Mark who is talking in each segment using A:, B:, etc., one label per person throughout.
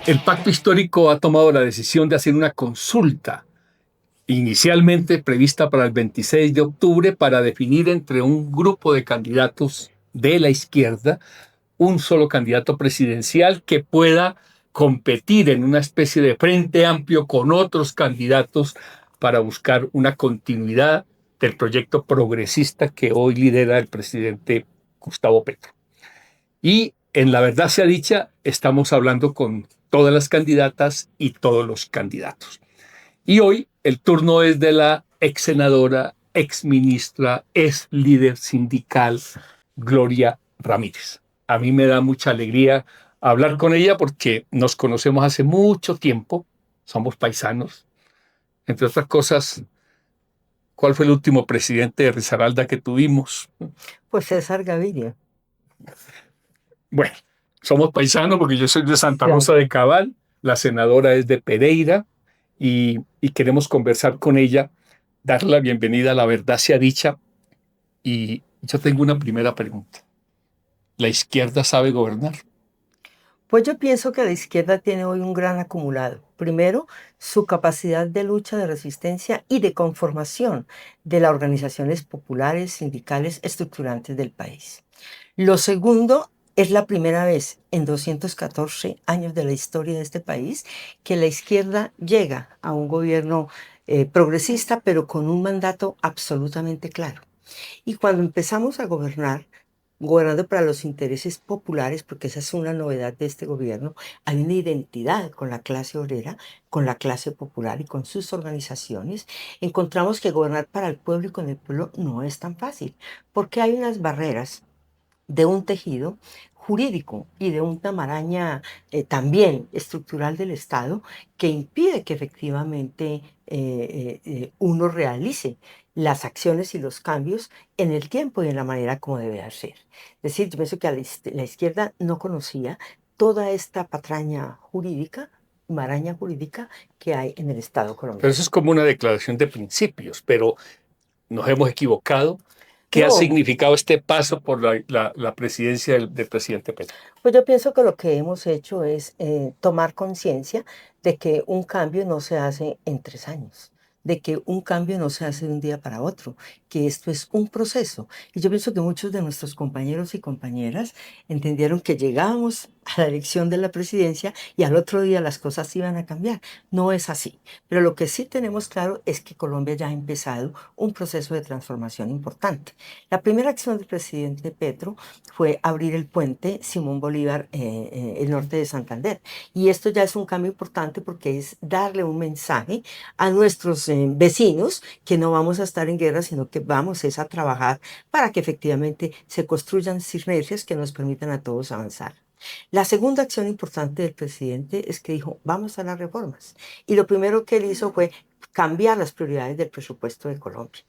A: El pacto histórico ha tomado la decisión de hacer una consulta inicialmente prevista para el 26 de octubre para definir entre un grupo de candidatos de la izquierda un solo candidato presidencial que pueda competir en una especie de frente amplio con otros candidatos para buscar una continuidad del proyecto progresista que hoy lidera el presidente Gustavo Petro. Y en la verdad sea dicha, estamos hablando con todas las candidatas y todos los candidatos. Y hoy el turno es de la ex senadora, ex ministra, ex líder sindical, Gloria Ramírez. A mí me da mucha alegría hablar con ella porque nos conocemos hace mucho tiempo, somos paisanos. Entre otras cosas, ¿cuál fue el último presidente de Risaralda que tuvimos?
B: Pues César Gaviria.
A: Bueno, somos paisanos porque yo soy de Santa
B: Claro.
A: Rosa de Cabal, la senadora es de Pereira y queremos conversar con ella, darle la bienvenida a La Verdad Sea Dicha. Y yo tengo una primera pregunta. ¿La izquierda sabe gobernar?
B: Pues yo pienso que la izquierda tiene hoy un gran acumulado. Primero, su capacidad de lucha, de resistencia y de conformación de las organizaciones populares, sindicales, estructurantes del país. Lo segundo, es la primera vez en 214 años de la historia de este país que la izquierda llega a un gobierno progresista, pero con un mandato absolutamente claro. Y cuando empezamos a gobernar, gobernando para los intereses populares, porque esa es una novedad de este gobierno, hay una identidad con la clase obrera, con la clase popular y con sus organizaciones. Encontramos que gobernar para el pueblo y con el pueblo no es tan fácil, porque hay unas barreras de un tejido jurídico y de una maraña también estructural del Estado que impide que efectivamente uno realice las acciones y los cambios en el tiempo y en la manera como debe hacer. Es decir, yo pienso que la izquierda no conocía toda esta patraña jurídica, maraña jurídica que hay en el Estado
A: Pero
B: colombiano.
A: eso es como una declaración de principios, pero nos hemos equivocado. ¿Qué ha
B: No,
A: significado este paso por la presidencia del presidente Petro?
B: pues yo pienso que lo que hemos hecho es tomar conciencia de que un cambio no se hace en 3 años, de que un cambio no se hace de un día para otro, que esto es un proceso. Y yo pienso que muchos de nuestros compañeros y compañeras entendieron que llegábamos a la elección de la presidencia y al otro día las cosas iban a cambiar. No es así. Pero lo que sí tenemos claro es que Colombia ya ha empezado un proceso de transformación importante. La primera acción del presidente Petro fue abrir el puente Simón Bolívar, el norte de Santander. Y esto ya es un cambio importante porque es darle un mensaje a nuestros vecinos que no vamos a estar en guerra, sino que vamos es a trabajar para que efectivamente se construyan sinergias que nos permitan a todos avanzar. La segunda acción importante del presidente es que dijo, vamos a las reformas. Y lo primero que él hizo fue cambiar las prioridades del presupuesto de Colombia.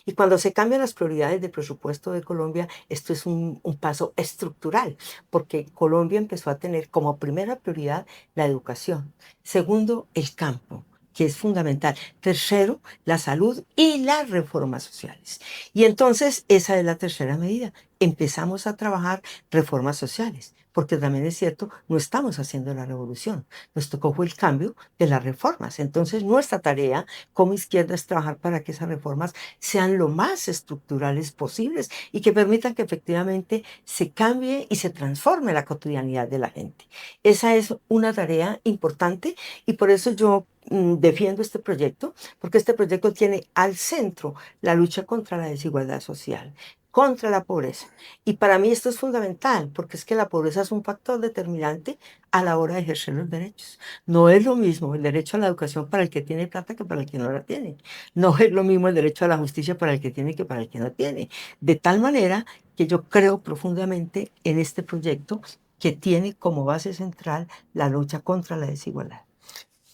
B: Y cuando se cambian las prioridades del presupuesto de Colombia, esto es un paso estructural, porque Colombia empezó a tener como primera prioridad la educación, segundo, el campo, que es fundamental, tercero, la salud y las reformas sociales. Y entonces esa es la tercera medida. Empezamos a trabajar reformas sociales, porque también es cierto, no estamos haciendo la revolución, nos tocó fue el cambio de las reformas. Entonces nuestra tarea como izquierda es trabajar para que esas reformas sean lo más estructurales posibles y que permitan que efectivamente se cambie y se transforme la cotidianidad de la gente. Esa es una tarea importante y por eso yo defiendo este proyecto, porque este proyecto tiene al centro la lucha contra la desigualdad social, contra la pobreza. Y para mí esto es fundamental, porque es que la pobreza es un factor determinante a la hora de ejercer los derechos. No es lo mismo el derecho a la educación para el que tiene plata que para el que no la tiene. No es lo mismo el derecho a la justicia para el que tiene que para el que no tiene. De tal manera que yo creo profundamente en este proyecto que tiene como base central la lucha contra la desigualdad.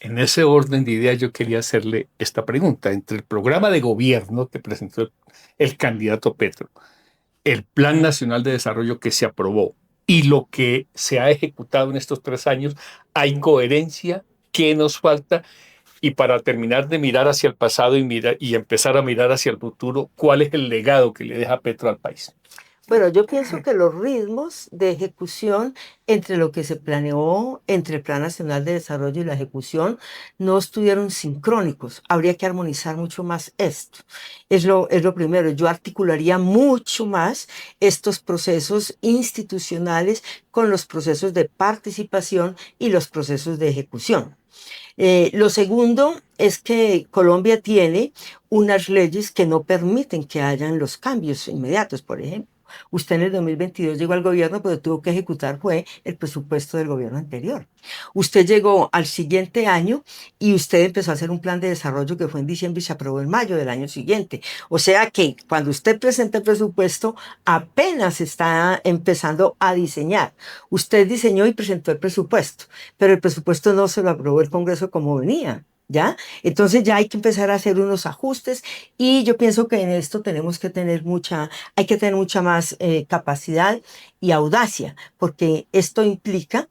A: En ese orden de ideas yo quería hacerle esta pregunta. Entre el programa de gobierno que presentó el candidato Petro, el Plan Nacional de Desarrollo que se aprobó y lo que se ha ejecutado en estos 3 años, ¿hay coherencia? ¿Qué nos falta? Y para terminar de mirar hacia el pasado y empezar a mirar hacia el futuro, ¿cuál es el legado que le deja Petro al país?
B: Bueno, yo pienso que los ritmos de ejecución entre lo que se planeó, entre el Plan Nacional de Desarrollo y la ejecución, no estuvieron sincrónicos. Habría que armonizar mucho más esto. Es lo primero. Yo articularía mucho más estos procesos institucionales con los procesos de participación y los procesos de ejecución. Lo segundo es que Colombia tiene unas leyes que no permiten que hayan los cambios inmediatos. Por ejemplo, usted en el 2022 llegó al gobierno, pero tuvo que ejecutar fue el presupuesto del gobierno anterior. Usted llegó al siguiente año y usted empezó a hacer un plan de desarrollo que fue en diciembre y se aprobó en mayo del año siguiente. O sea que cuando usted presenta el presupuesto, apenas está empezando a diseñar. Usted diseñó y presentó el presupuesto, pero el presupuesto no se lo aprobó el Congreso como venía. ¿Ya? Entonces ya hay que empezar a hacer unos ajustes y yo pienso que en esto tenemos que tener hay que tener mucha más capacidad y audacia, porque esto implica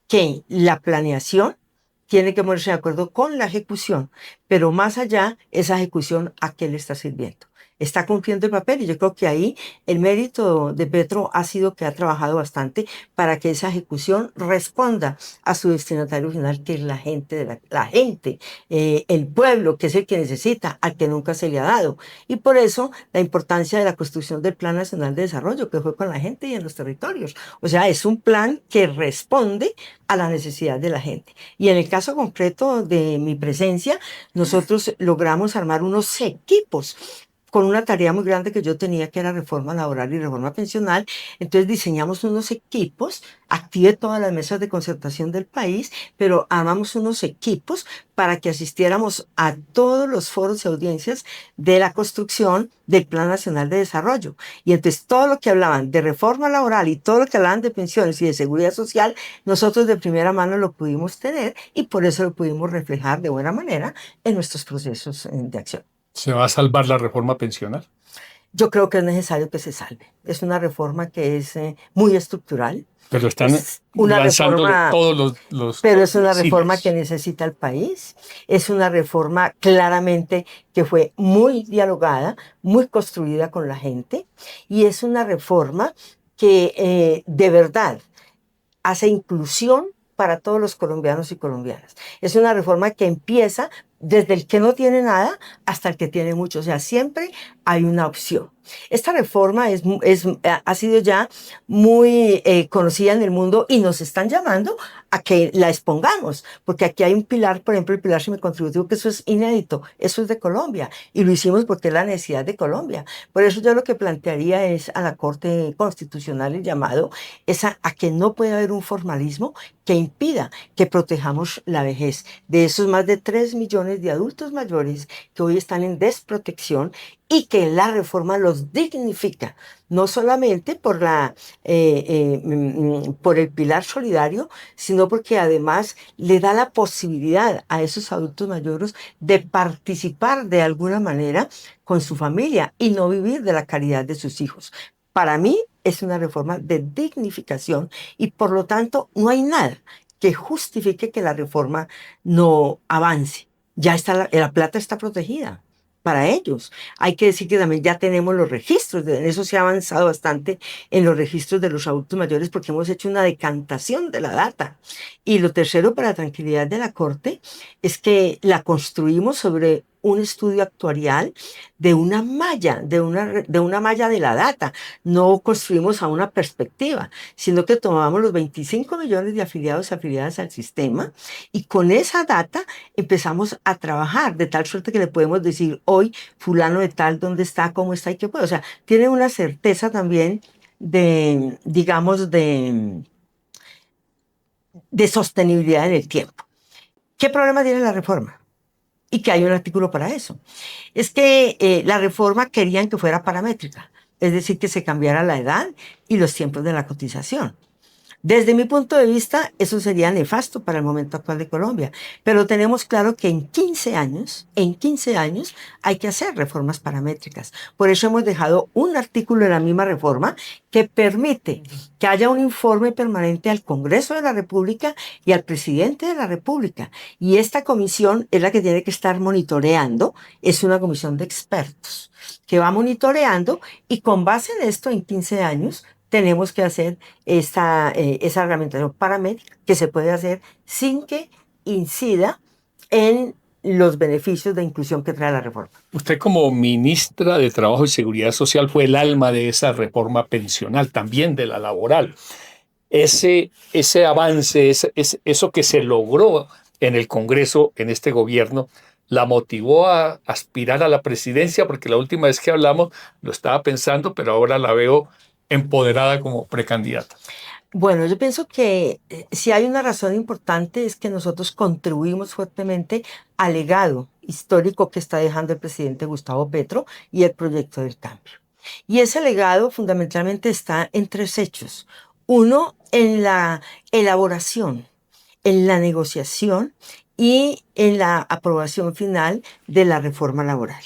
B: que la planeación tiene que ponerse de acuerdo con la ejecución, pero más allá, esa ejecución, ¿a qué le está sirviendo? Está cumpliendo el papel y yo creo que ahí el mérito de Petro ha sido que ha trabajado bastante para que esa ejecución responda a su destinatario final, que es la gente, la gente, el pueblo, que es el que necesita, al que nunca se le ha dado. Y por eso la importancia de la construcción del Plan Nacional de Desarrollo, que fue con la gente y en los territorios. O sea, es un plan que responde a la necesidad de la gente. Y en el caso concreto de mi presencia, nosotros logramos armar unos equipos con una tarea muy grande que yo tenía, que era reforma laboral y reforma pensional. Entonces diseñamos unos equipos, activé todas las mesas de concertación del país, pero armamos unos equipos para que asistiéramos a todos los foros y audiencias de la construcción del Plan Nacional de Desarrollo. Y entonces todo lo que hablaban de reforma laboral y todo lo que hablaban de pensiones y de seguridad social, nosotros de primera mano lo pudimos tener y por eso lo pudimos reflejar de buena manera en nuestros procesos de acción.
A: ¿Se va a salvar la reforma pensional?
B: Yo creo que es necesario que se salve. Es una reforma que es muy estructural.
A: Pero están
B: Es una
A: lanzándole
B: reforma,
A: todos los
B: pero es una reforma que
A: hilos.
B: necesita el país. Es una reforma claramente que fue muy dialogada, muy construida con la gente. Y es una reforma que de verdad hace inclusión para todos los colombianos y colombianas. Es una reforma que empieza desde el que no tiene nada hasta el que tiene mucho. O sea, siempre hay una opción. Esta reforma ha sido ya muy conocida en el mundo y nos están llamando a que la expongamos, porque aquí hay un pilar, por ejemplo, el pilar semicontributivo, que eso es inédito, eso es de Colombia, y lo hicimos porque es la necesidad de Colombia. Por eso yo lo que plantearía es a la Corte Constitucional el llamado es a que no puede haber un formalismo que impida que protejamos la vejez de esos más de 3 millones de adultos mayores que hoy están en desprotección y que la reforma los dignifica, no solamente por el pilar solidario, sino porque además le da la posibilidad a esos adultos mayores de participar de alguna manera con su familia y no vivir de la caridad de sus hijos. Para mí es una reforma de dignificación y por lo tanto no hay nada que justifique que la reforma no avance. Ya está, la plata está protegida para ellos. Hay que decir que también ya tenemos los registros, en eso se ha avanzado bastante en los registros de los adultos mayores porque hemos hecho una decantación de la data. Y lo tercero, para la tranquilidad de la Corte, es que la construimos sobre un estudio actuarial de una malla, de una malla de la data. No construimos a una perspectiva, sino que tomamos los 25 millones de afiliados y afiliadas al sistema y con esa data empezamos a trabajar de tal suerte que le podemos decir hoy fulano de tal, dónde está, cómo está y qué puede. O sea, tiene una certeza también de, digamos, de sostenibilidad en el tiempo. ¿Qué problema tiene la reforma? Y que hay un artículo para eso. Es que la reforma querían que fuera paramétrica, es decir, que se cambiara la edad y los tiempos de la cotización. Desde mi punto de vista, eso sería nefasto para el momento actual de Colombia, pero tenemos claro que en 15 años hay que hacer reformas paramétricas. Por eso hemos dejado un artículo en la misma reforma que permite que haya un informe permanente al Congreso de la República y al presidente de la República. Y esta comisión es la que tiene que estar monitoreando, es una comisión de expertos que va monitoreando y con base en esto, en 15 años, tenemos que hacer esa reglamentación paramétrica que se puede hacer sin que incida en los beneficios de inclusión que trae la reforma.
A: Usted como ministra de Trabajo y Seguridad Social fue el alma de esa reforma pensional, también de la laboral. Ese avance, eso que se logró en el Congreso, en este gobierno, la motivó a aspirar a la presidencia, porque la última vez que hablamos lo estaba pensando, pero ahora la veo empoderada como precandidata.
B: Bueno, yo pienso que si hay una razón importante es que nosotros contribuimos fuertemente al legado histórico que está dejando el presidente Gustavo Petro y el proyecto del cambio. Y ese legado fundamentalmente está en tres hechos. Uno, en la elaboración, en la negociación y en la aprobación final de la reforma laboral.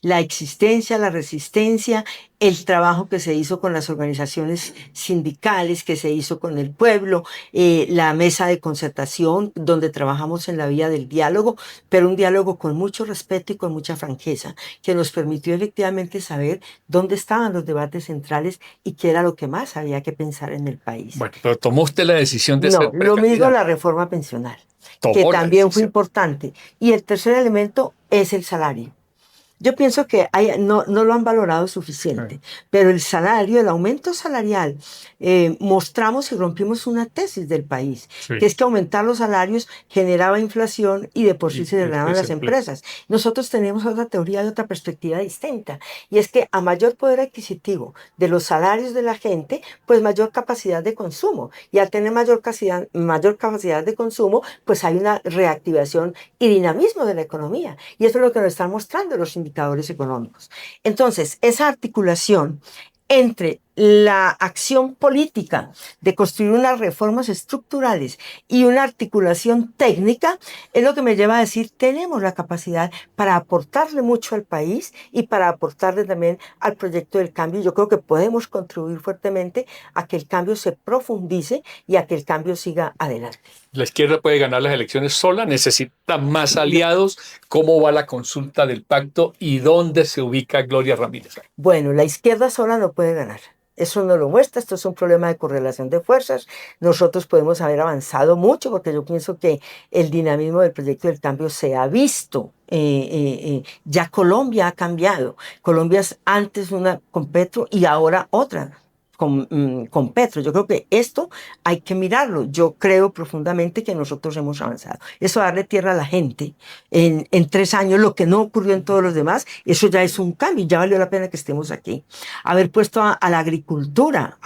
B: La existencia, la resistencia, el trabajo que se hizo con las organizaciones sindicales, que se hizo con el pueblo, la mesa de concertación, donde trabajamos en la vía del diálogo, pero un diálogo con mucho respeto y con mucha franqueza, que nos permitió efectivamente saber dónde estaban los debates centrales y qué era lo que más había que pensar en el país.
A: Bueno, pero tomó usted la decisión de
B: No,
A: ser
B: lo mismo
A: precandidata.
B: la reforma pensional, que
A: Tomó la
B: también fue
A: decisión.
B: importante. Y el tercer elemento es el salario. Yo pienso que no lo han valorado suficiente, pero el salario, el aumento salarial, mostramos y rompimos una tesis del país,
A: Sí.
B: que es que aumentar los salarios generaba inflación y de por sí se drenaban las empresas. Nosotros tenemos otra teoría y otra perspectiva distinta, y es que a mayor poder adquisitivo de los salarios de la gente, pues mayor capacidad de consumo, y al tener mayor capacidad de consumo, pues hay una reactivación y dinamismo de la economía, y eso es lo que nos están mostrando los indicadores económicos. Entonces, esa articulación entre la acción política de construir unas reformas estructurales y una articulación técnica es lo que me lleva a decir, tenemos la capacidad para aportarle mucho al país y para aportarle también al proyecto del cambio. Yo creo que podemos contribuir fuertemente a que el cambio se profundice y a que el cambio siga adelante.
A: La izquierda puede ganar las elecciones sola, necesita más aliados. ¿Cómo va la consulta del pacto y dónde se ubica Gloria Ramírez?
B: Bueno, la izquierda sola no puede ganar. Eso no lo muestra, esto es un problema de correlación de fuerzas. Nosotros podemos haber avanzado mucho porque yo pienso que el dinamismo del proyecto del cambio se ha visto. Ya Colombia ha cambiado. Colombia es antes una con Petro y ahora otra con Petro. Yo creo que esto hay que mirarlo. Yo creo profundamente que nosotros hemos avanzado. Eso darle tierra a la gente en 3 años, lo que no ocurrió en todos los demás, eso ya es un cambio, ya valió la pena que estemos aquí. Haber puesto a la agricultura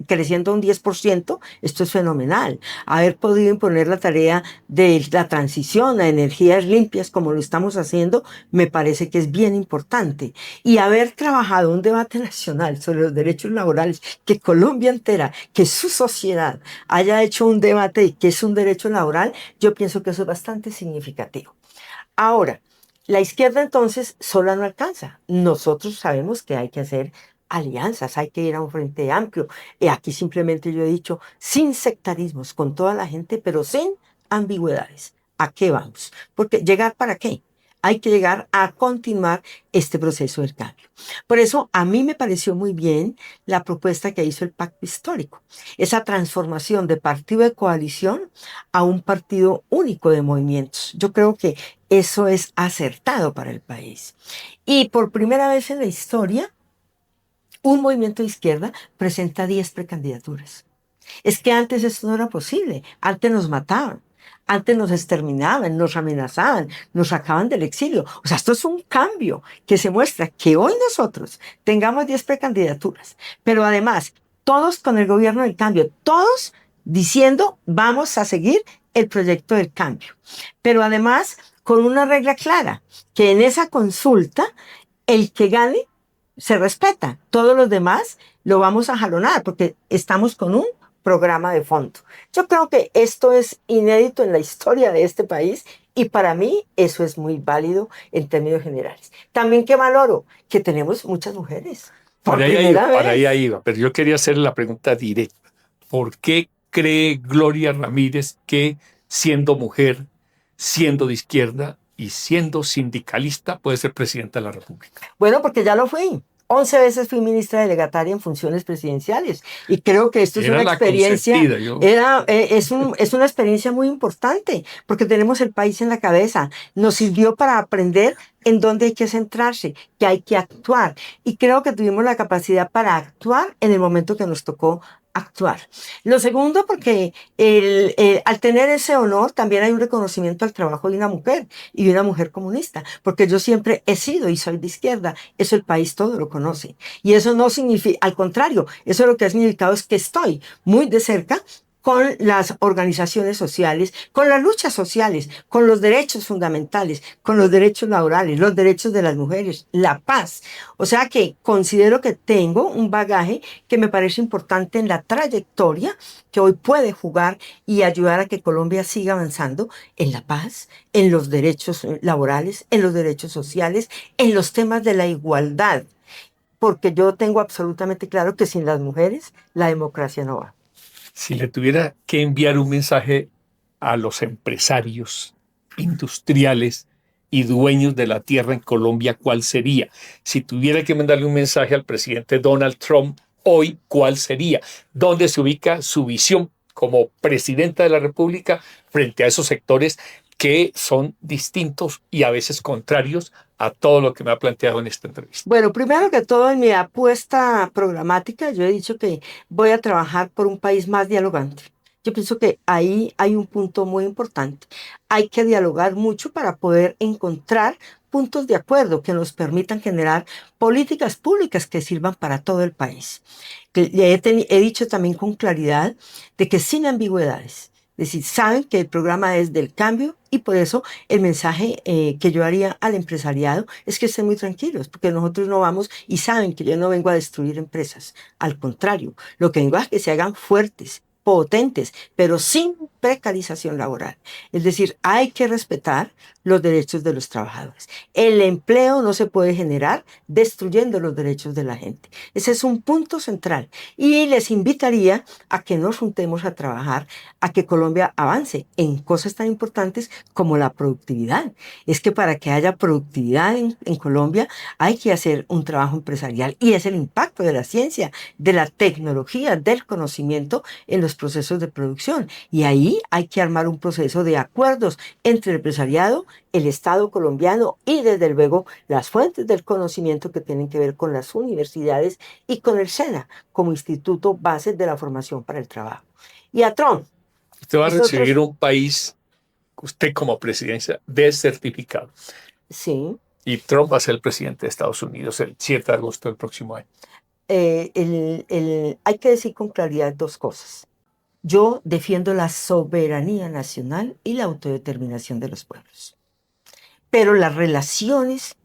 B: creciendo un 10%, esto es fenomenal. Haber podido imponer la tarea de la transición a energías limpias como lo estamos haciendo, me parece que es bien importante. Y haber trabajado un debate nacional sobre los derechos laborales, que Colombia entera, que su sociedad haya hecho un debate que es un derecho laboral, yo pienso que eso es bastante significativo. Ahora, la izquierda entonces sola no alcanza. Nosotros sabemos que hay que hacer alianzas, hay que ir a un frente amplio. Y aquí simplemente yo he dicho, sin sectarismos, con toda la gente, pero sin ambigüedades. ¿A qué vamos? Porque ¿llegar para qué? Hay que llegar a continuar este proceso del cambio. Por eso a mí me pareció muy bien la propuesta que hizo el Pacto Histórico, esa transformación de partido de coalición a un partido único de movimientos. Yo creo que eso es acertado para el país. Y por primera vez en la historia, un movimiento de izquierda presenta 10 precandidaturas. Es que antes esto no era posible, antes nos mataban. Antes nos exterminaban, nos amenazaban, nos sacaban del exilio. O sea, esto es un cambio que se muestra que hoy nosotros tengamos 10 precandidaturas, pero además todos con el gobierno del cambio, todos diciendo vamos a seguir el proyecto del cambio. Pero además con una regla clara, que en esa consulta el que gane se respeta. Todos los demás lo vamos a jalonar porque estamos con un programa de fondo. Yo creo que esto es inédito en la historia de este país y para mí eso es muy válido en términos generales. También que valoro que tenemos muchas mujeres por primera
A: Para allá
B: vez.
A: iba, pero yo quería hacer la pregunta directa. ¿Por qué cree Gloria Ramírez que siendo mujer, siendo de izquierda y siendo sindicalista puede ser presidenta de la República?
B: Bueno, porque ya lo fui. 11 veces fui ministra delegataria en funciones presidenciales y creo que esto es
A: Era
B: una
A: la
B: experiencia,
A: consentida. Yo,
B: es una experiencia muy importante porque tenemos el país en la cabeza. Nos sirvió para aprender en dónde hay que centrarse, que hay que actuar y creo que tuvimos la capacidad para actuar en el momento que nos tocó actuar. Lo segundo, porque al tener ese honor también hay un reconocimiento al trabajo de una mujer y de una mujer comunista, porque yo siempre he sido y soy de izquierda, eso el país todo lo conoce. Y eso no significa, al contrario, eso lo que ha significado es que estoy muy de cerca con las organizaciones sociales, con las luchas sociales, con los derechos fundamentales, con los derechos laborales, los derechos de las mujeres, la paz. O sea que considero que tengo un bagaje que me parece importante en la trayectoria que hoy puede jugar y ayudar a que Colombia siga avanzando en la paz, en los derechos laborales, en los derechos sociales, en los temas de la igualdad. Porque yo tengo absolutamente claro que sin las mujeres la democracia no va.
A: si le tuviera que enviar un mensaje a los empresarios industriales y dueños de la tierra en Colombia, ¿cuál sería? Si tuviera que mandarle un mensaje al presidente Donald Trump hoy, ¿cuál sería? ¿Dónde se ubica su visión como presidenta de la República frente a esos sectores que son distintos y a veces contrarios a todo lo que me ha planteado en esta entrevista?
B: Bueno, primero que todo, en mi apuesta programática, yo he dicho que voy a trabajar por un país más dialogante. Yo pienso que ahí hay un punto muy importante. Hay que dialogar mucho para poder encontrar puntos de acuerdo que nos permitan generar políticas públicas que sirvan para todo el país. He dicho también con claridad de que sin ambigüedades, es decir, saben que el programa es del cambio y por eso el mensaje que yo haría al empresariado es que estén muy tranquilos, porque nosotros no vamos y saben que yo no vengo a destruir empresas. Al contrario, lo que vengo es que se hagan fuertes, potentes, pero sin precarización laboral. Es decir, hay que respetar los derechos de los trabajadores. El empleo no se puede generar destruyendo los derechos de la gente. Ese es un punto central. Y les invitaría a que nos juntemos a trabajar, a que Colombia avance en cosas tan importantes como la productividad. Es que para que haya productividad en Colombia hay que hacer un trabajo empresarial y es el impacto de la ciencia, de la tecnología, del conocimiento en los procesos de producción. Y ahí hay que armar un proceso de acuerdos entre el empresariado, el Estado colombiano y desde luego las fuentes del conocimiento que tienen que ver con las universidades y con el SENA como Instituto Base de la Formación para el Trabajo. Y a Trump.
A: Usted va a recibir
B: Nosotros,
A: un país, usted como presidencia, desertificado.
B: sí,
A: Y Trump va a ser el presidente de Estados Unidos el 7 de agosto del próximo año.
B: hay que decir con claridad dos cosas. Yo defiendo la soberanía nacional y la autodeterminación de los pueblos. Pero las relaciones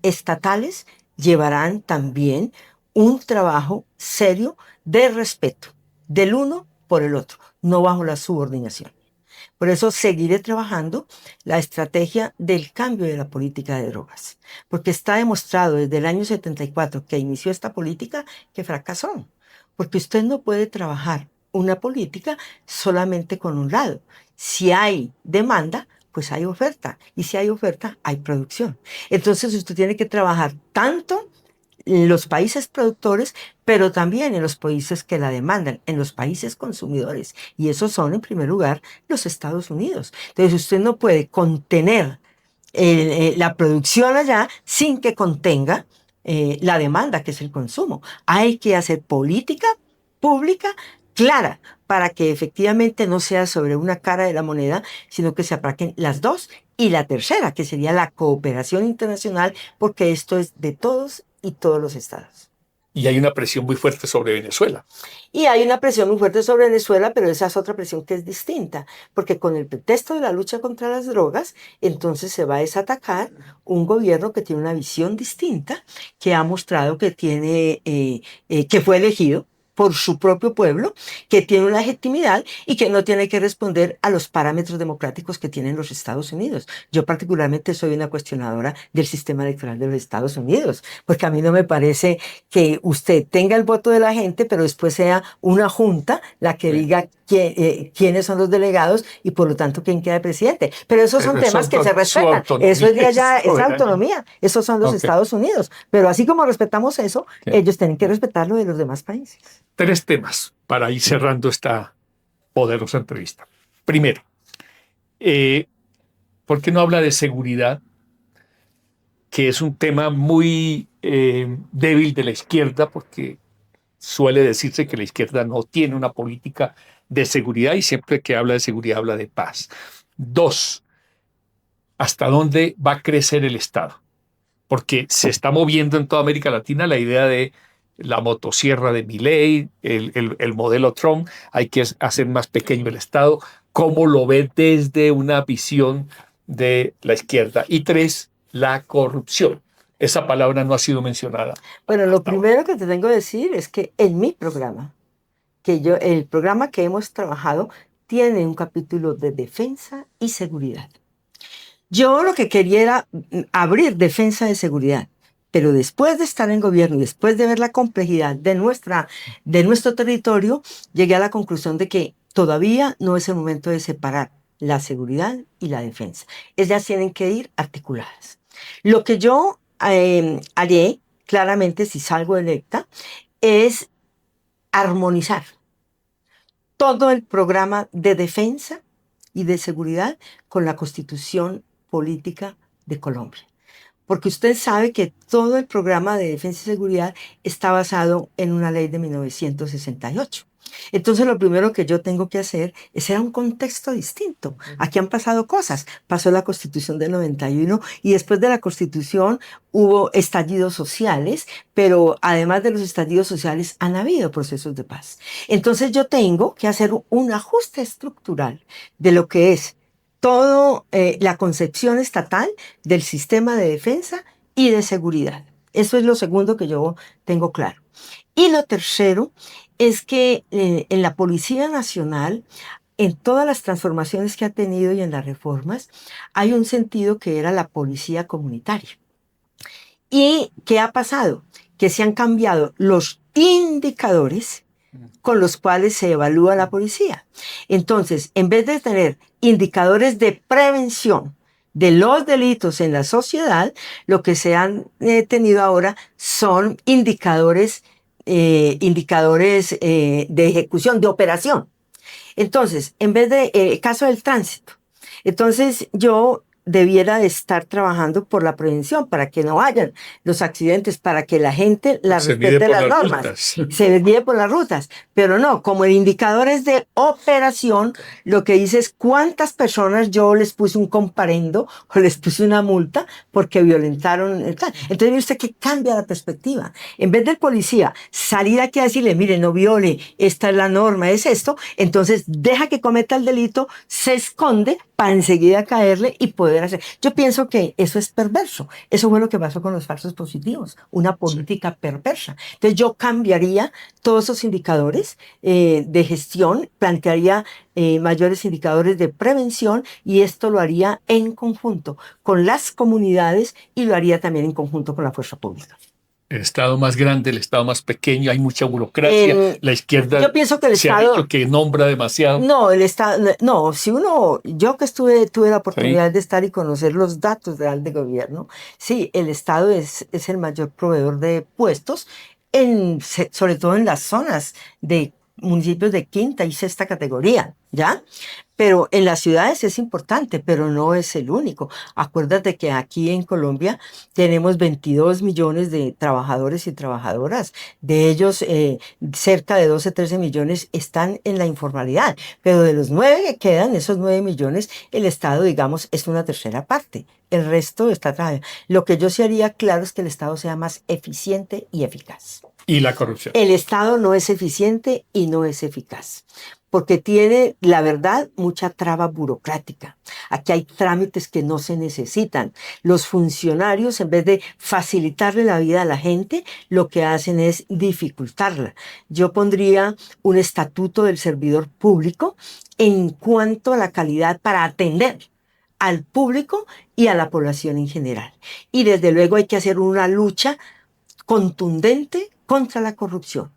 B: estatales llevarán también un trabajo serio de respeto del uno por el otro, no bajo la subordinación. Por eso seguiré trabajando la estrategia del cambio de la política de drogas, porque está demostrado desde el año 74 que inició esta política que fracasó, porque usted no puede trabajar una política solamente con un lado. Si hay demanda, pues hay oferta, y si hay oferta, hay producción. Entonces usted tiene que trabajar tanto en los países productores, pero también en los países que la demandan, en los países consumidores. Y esos son, en primer lugar, los Estados Unidos. Entonces, usted no puede contener la producción allá sin que contenga la demanda, que es el consumo. Hay que hacer política pública clara para que efectivamente no sea sobre una cara de la moneda, sino que se apraquen las dos. Y la tercera, que sería la cooperación internacional, porque esto es de todos y todos los estados.
A: Y hay una presión muy fuerte sobre Venezuela.
B: Y hay una presión muy fuerte sobre Venezuela, pero esa es otra presión que es distinta, porque con el pretexto de la lucha contra las drogas, entonces se va a desatacar un gobierno que tiene una visión distinta, que ha mostrado que tiene, que fue elegido por su propio pueblo, que tiene una legitimidad y que no tiene que responder a los parámetros democráticos que tienen los Estados Unidos. Yo particularmente soy una cuestionadora del sistema electoral de los Estados Unidos, porque a mí no me parece que usted tenga el voto de la gente, pero después sea una junta la que diga quiénes son los delegados y por lo tanto quién queda de presidente. Pero esos son temas que se respetan. Eso es de allá, esa autonomía. Esos son los Estados Unidos. Pero así como respetamos eso, ellos tienen que respetar lo de los demás países.
A: 3 temas para ir cerrando esta poderosa entrevista. Primero, ¿por qué no habla de seguridad? Que es un tema muy débil de la izquierda, porque suele decirse que la izquierda no tiene una política de seguridad y siempre que habla de seguridad habla de paz. 2, ¿hasta dónde va a crecer el Estado? Porque se está moviendo en toda América Latina la idea de la motosierra de Milei, el modelo Trump, hay que hacer más pequeño el Estado. ¿Cómo lo ve desde una visión de la izquierda? Y 3, la corrupción. Esa palabra no ha sido mencionada.
B: Bueno, lo primero que te tengo que decir es que en mi programa, el programa que hemos trabajado, tiene un capítulo de defensa y seguridad. Yo lo que quería era abrir defensa y seguridad, pero después de estar en gobierno y después de ver la complejidad de nuestro territorio, llegué a la conclusión de que todavía no es el momento de separar la seguridad y la defensa. Ellas tienen que ir articuladas. Lo que yo haré, claramente, si salgo electa, es armonizar todo el programa de defensa y de seguridad con la Constitución Política de Colombia. Porque usted sabe que todo el programa de defensa y seguridad está basado en una ley de 1968. Entonces lo primero que yo tengo que hacer es crear un contexto distinto. Aquí han pasado cosas. Pasó la Constitución del 91 y después de la Constitución hubo estallidos sociales, pero además de los estallidos sociales han habido procesos de paz. Entonces yo tengo que hacer un ajuste estructural de lo que es toda la concepción estatal del sistema de defensa y de seguridad. Eso es lo segundo que yo tengo claro. Y lo tercero es que en la Policía Nacional, en todas las transformaciones que ha tenido y en las reformas, hay un sentido que era la policía comunitaria. ¿Y qué ha pasado? Que se han cambiado los indicadores con los cuales se evalúa la policía. Entonces, en vez de tener indicadores de prevención de los delitos en la sociedad, lo que se han tenido ahora son indicadores de ejecución, de operación. Entonces, en vez de caso del tránsito, entonces yo debiera de estar trabajando por la prevención, para que no hayan los accidentes, para que la gente respete las normas, se guíe por las rutas. Pero no, como el indicador es de operación, lo que dice es cuántas personas yo les puse un comparendo o les puse una multa porque violentaron el plan. Entonces, usted que cambia la perspectiva. En vez del policía salir aquí a decirle, mire, no viole, esta es la norma, es esto, entonces deja que cometa el delito, se esconde para enseguida caerle y poder hacer. Yo pienso que eso es perverso. Eso fue lo que pasó con los falsos positivos, una política perversa. Entonces yo cambiaría todos esos indicadores de gestión, plantearía mayores indicadores de prevención y esto lo haría en conjunto con las comunidades y lo haría también en conjunto con la fuerza pública.
A: El Estado más grande, el Estado más pequeño, hay mucha burocracia, la izquierda
B: yo pienso que el Estado,
A: ha dicho que nombra demasiado.
B: No, el Estado, no, yo que tuve la oportunidad de estar y conocer los datos reales de gobierno, sí, el Estado es el mayor proveedor de puestos, sobre todo en las zonas de municipios de quinta y sexta categoría, ¿ya? Pero en las ciudades es importante, pero no es el único. Acuérdate que aquí en Colombia tenemos 22 millones de trabajadores y trabajadoras. De ellos, cerca de 12, 13 millones están en la informalidad. Pero de los 9 que quedan, esos 9 millones, el Estado, digamos, es una tercera parte. El resto está trabajando. Lo que yo sí haría claro es que el Estado sea más eficiente y eficaz.
A: Y la corrupción.
B: El Estado no es eficiente y no es eficaz. porque tiene, la verdad, mucha traba burocrática. Aquí hay trámites que no se necesitan. Los funcionarios, en vez de facilitarle la vida a la gente, lo que hacen es dificultarla. Yo pondría un estatuto del servidor público en cuanto a la calidad para atender al público y a la población en general. Y desde luego hay que hacer una lucha contundente contra la corrupción.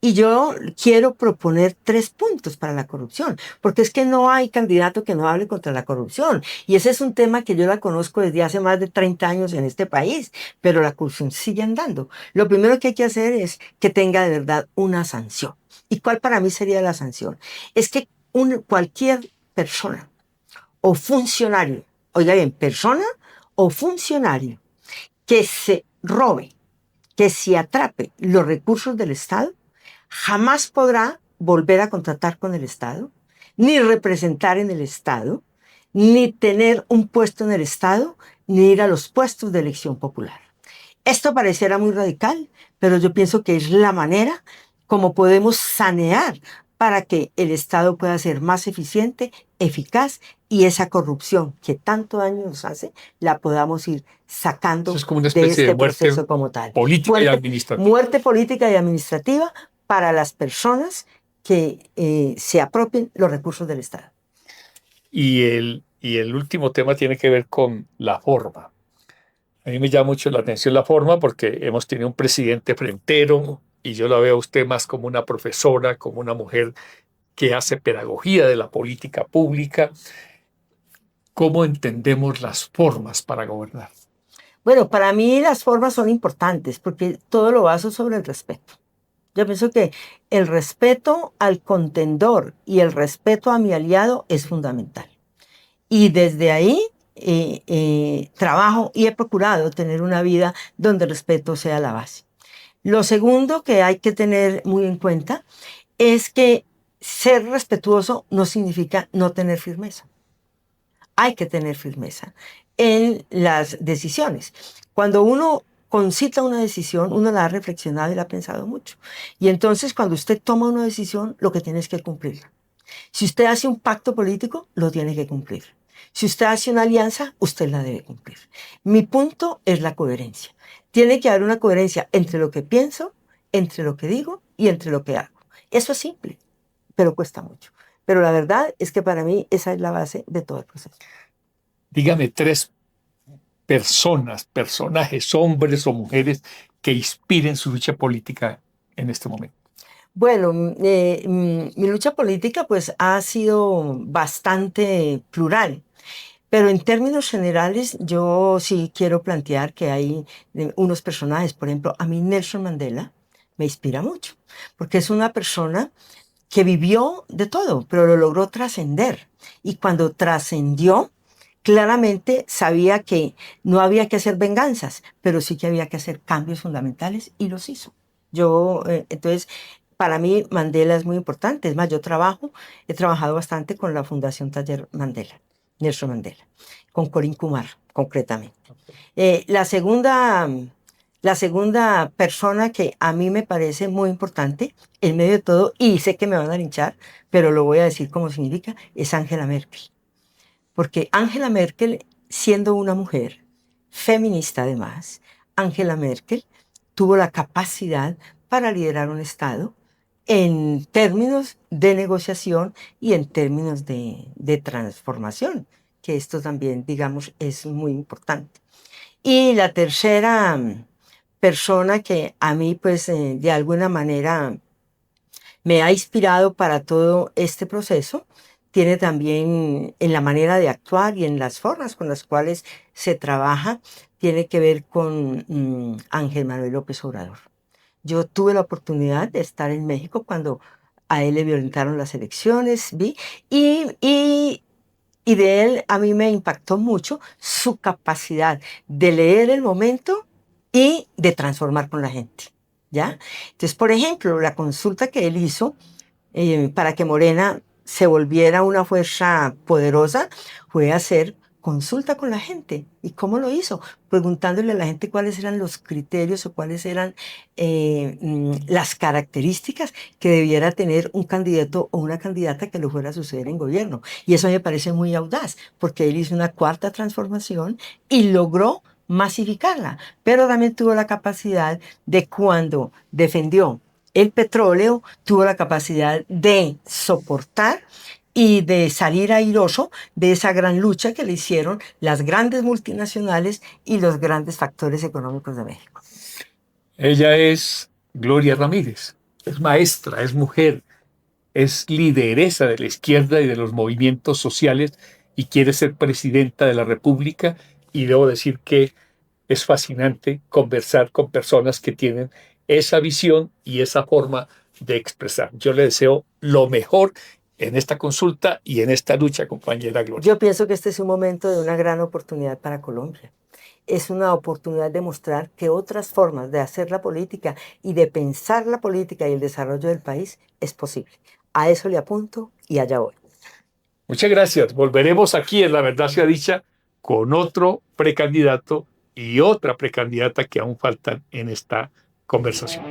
B: Y yo quiero proponer 3 puntos para la corrupción, porque es que no hay candidato que no hable contra la corrupción. Y ese es un tema que yo la conozco desde hace más de 30 años en este país, pero la corrupción sigue andando. Lo primero que hay que hacer es que tenga de verdad una sanción. ¿Y cuál para mí sería la sanción? Es que cualquier persona o funcionario, oiga bien, persona o funcionario que se robe, que se atrape los recursos del Estado, jamás podrá volver a contratar con el Estado, ni representar en el Estado, ni tener un puesto en el Estado, ni ir a los puestos de elección popular. Esto pareciera muy radical, pero yo pienso que es la manera como podemos sanear para que el Estado pueda ser más eficiente, eficaz y esa corrupción que tanto daño nos hace, la podamos ir sacando
A: Eso es como una
B: de
A: especie de
B: este
A: muerte
B: proceso como tal.
A: política y administrativa.
B: Muerte política y administrativa para las personas que se apropien los recursos del Estado.
A: Y el último tema tiene que ver con la forma. A mí me llama mucho la atención la forma porque hemos tenido un presidente frentero y yo la veo a usted más como una profesora, como una mujer que hace pedagogía de la política pública. ¿Cómo entendemos las formas para gobernar?
B: Bueno, para mí las formas son importantes porque todo lo baso sobre el respeto. Yo pienso que el respeto al contendor y el respeto a mi aliado es fundamental. Y desde ahí trabajo y he procurado tener una vida donde el respeto sea la base. Lo segundo que hay que tener muy en cuenta es que ser respetuoso no significa no tener firmeza. Hay que tener firmeza en las decisiones. Cuando uno concita una decisión, uno la ha reflexionado y la ha pensado mucho. Y entonces cuando usted toma una decisión, lo que tiene es que cumplirla. Si usted hace un pacto político, lo tiene que cumplir. Si usted hace una alianza, usted la debe cumplir. Mi punto es la coherencia. Tiene que haber una coherencia entre lo que pienso, entre lo que digo y entre lo que hago. Eso es simple, pero cuesta mucho. Pero la verdad es que para mí esa es la base de todo el proceso.
A: Dígame 3 personas, personajes, hombres o mujeres que inspiren su lucha política en este momento.
B: Bueno, mi lucha política pues ha sido bastante plural, pero en términos generales yo sí quiero plantear que hay unos personajes, por ejemplo, a mí Nelson Mandela me inspira mucho, porque es una persona que vivió de todo, pero lo logró trascender. Y cuando trascendió, claramente sabía que no había que hacer venganzas, pero sí que había que hacer cambios fundamentales y los hizo. Entonces, para mí Mandela es muy importante. Es más, he trabajado bastante con la Fundación Taller Mandela, Nelson Mandela, con Corín Kumar, concretamente. Eh, la segunda, la segunda persona que a mí me parece muy importante, en medio de todo, y sé que me van a linchar, pero lo voy a decir como significa, es Angela Merkel. Porque Angela Merkel, siendo una mujer feminista además, Angela Merkel tuvo la capacidad para liderar un Estado en términos de negociación y en términos de transformación, que esto también, digamos, es muy importante. Y la tercera persona que a mí, pues, de alguna manera me ha inspirado para todo este proceso, tiene también en la manera de actuar y en las formas con las cuales se trabaja, tiene que ver con Ángel Manuel López Obrador. Yo tuve la oportunidad de estar en México cuando a él le violentaron las elecciones, vi, y de él a mí me impactó mucho su capacidad de leer el momento y de transformar con la gente, ¿ya? Entonces, por ejemplo, la consulta que él hizo para que Morena se volviera una fuerza poderosa fue hacer consulta con la gente. ¿Y cómo lo hizo? Preguntándole a la gente cuáles eran los criterios o cuáles eran las características que debiera tener un candidato o una candidata que lo fuera a suceder en gobierno. Y eso me parece muy audaz, porque él hizo una cuarta transformación y logró masificarla, pero también tuvo la capacidad de, cuando defendió el petróleo, tuvo la capacidad de soportar y de salir airoso de esa gran lucha que le hicieron las grandes multinacionales y los grandes factores económicos de México.
A: Ella es Gloria Ramírez, es maestra, es mujer, es lideresa de la izquierda y de los movimientos sociales y quiere ser presidenta de la República, y debo decir que es fascinante conversar con personas que tienen esa visión y esa forma de expresar. Yo le deseo lo mejor en esta consulta y en esta lucha, compañera Gloria.
B: Yo pienso que este es un momento de una gran oportunidad para Colombia. Es una oportunidad de mostrar que otras formas de hacer la política y de pensar la política y el desarrollo del país es posible. A eso le apunto y allá voy.
A: Muchas gracias. Volveremos aquí en La Verdad Sea Dicha con otro precandidato y otra precandidata que aún faltan en esta conversación.